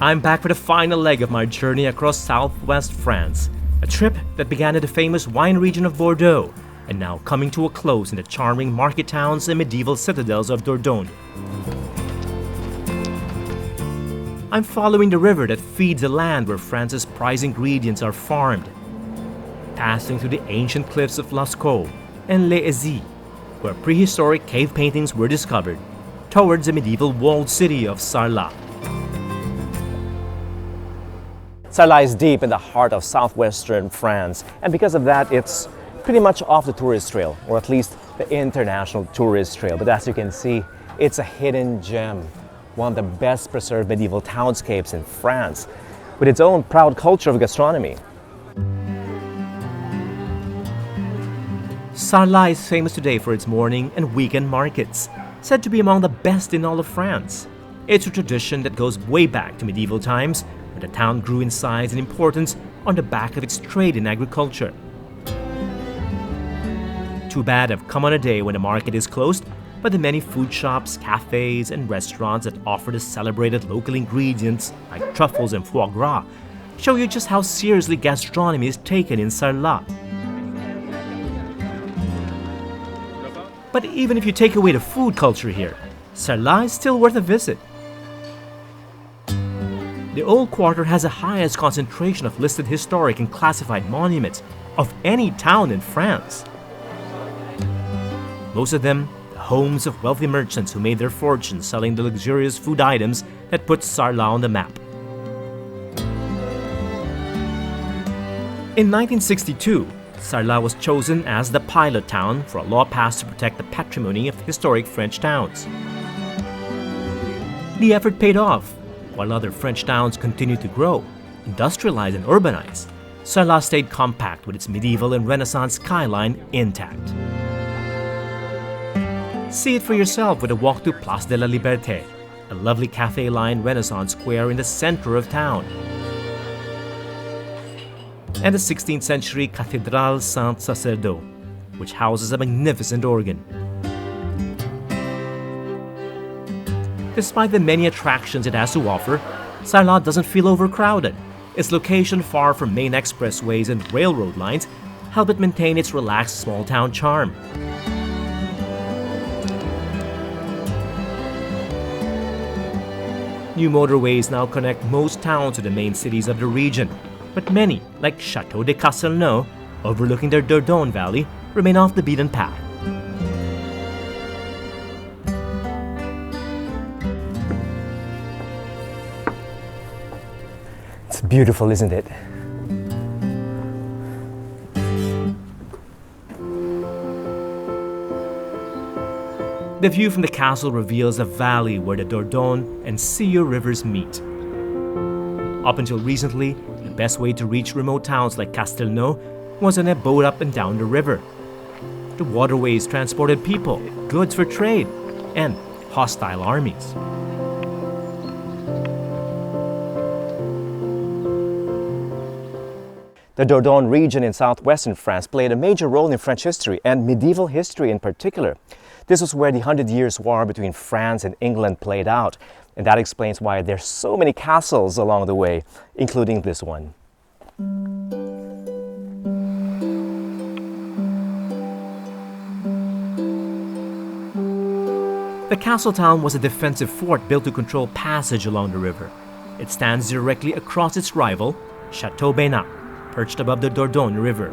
I'm back for the final leg of my journey across Southwest France, a trip that began at the famous wine region of Bordeaux and now coming to a close in the charming market towns and medieval citadels of Dordogne. I'm following the river that feeds the land where France's prized ingredients are farmed, passing through the ancient cliffs of Lascaux and Les Ezies, where prehistoric cave paintings were discovered, towards the medieval walled city of Sarlat. Sarlat is deep in the heart of southwestern France, and because of that, it's pretty much off the tourist trail, or at least the international tourist trail. But as you can see, it's a hidden gem, one of the best preserved medieval townscapes in France, with its own proud culture of gastronomy. Sarlat is famous today for its morning and weekend markets, said to be among the best in all of France. It's a tradition that goes way back to medieval times, when the town grew in size and importance on the back of its trade in agriculture. Too bad I've come on a day when the market is closed, but the many food shops, cafes, and restaurants that offer the celebrated local ingredients like truffles and foie gras show you just how seriously gastronomy is taken in Sarlat. But even if you take away the food culture here, Sarlat is still worth a visit. The old quarter has the highest concentration of listed historic and classified monuments of any town in France. Most of them the homes of wealthy merchants who made their fortunes selling the luxurious food items that put Sarlat on the map. In 1962, Sarlat was chosen as the pilot town for a law passed to protect the patrimony of historic French towns. The effort paid off. While other French towns continued to grow, industrialize and urbanize, Sarlat stayed compact with its medieval and Renaissance skyline intact. See it for yourself with a walk to Place de la Liberté, a lovely cafe-lined Renaissance square in the center of town, and the 16th century Cathédrale Saint-Sacerdoce, which houses a magnificent organ. Despite the many attractions it has to offer, Sarlat doesn't feel overcrowded. Its location far from main expressways and railroad lines help it maintain its relaxed small-town charm. New motorways now connect most towns to the main cities of the region, but many, like Château de Castelnau, overlooking the Dordogne Valley, remain off the beaten path. It's beautiful, isn't it? The view from the castle reveals a valley where the Dordogne and Sioux rivers meet. Up until recently, the best way to reach remote towns like Castelnau was on a boat up and down the river. The waterways transported people, goods for trade, and hostile armies. The Dordogne region in southwestern France played a major role in French history and medieval history in particular. This was where the 100 Years' War between France and England played out, and that explains why there's so many castles along the way, including this one. The castle town was a defensive fort built to control passage along the river. It stands directly across its rival, Château Bénat, perched above the Dordogne River.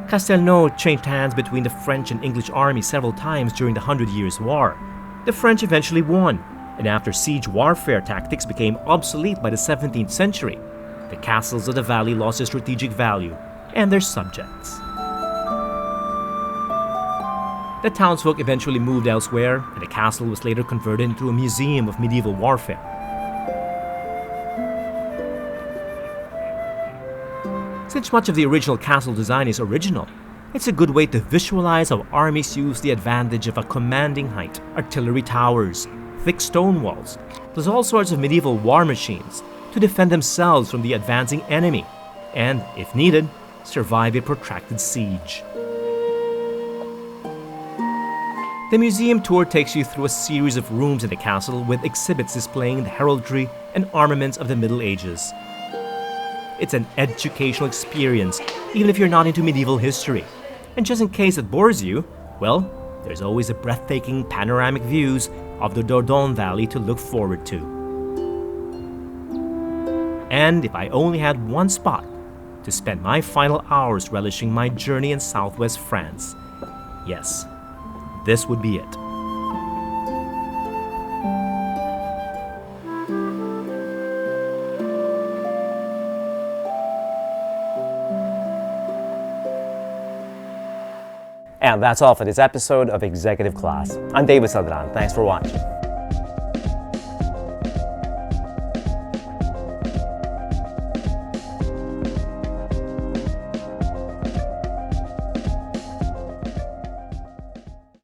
Castelnau changed hands between the French and English armies several times during the 100 Years' War. The French eventually won, and after siege warfare tactics became obsolete by the 17th century, the castles of the valley lost their strategic value and their subjects. The townsfolk eventually moved elsewhere, and the castle was later converted into a museum of medieval warfare. Since much of the original castle design is original, it's a good way to visualize how armies use the advantage of a commanding height, artillery towers, thick stone walls, plus all sorts of medieval war machines to defend themselves from the advancing enemy and, if needed, survive a protracted siege. The museum tour takes you through a series of rooms in the castle with exhibits displaying the heraldry and armaments of the Middle Ages. It's an educational experience, even if you're not into medieval history. And just in case it bores you, well, there's always the breathtaking panoramic views of the Dordogne Valley to look forward to. And if I only had one spot to spend my final hours relishing my journey in Southwest France, yes, this would be it. And that's all for this episode of Executive Class. I'm David Celdran. Thanks for watching.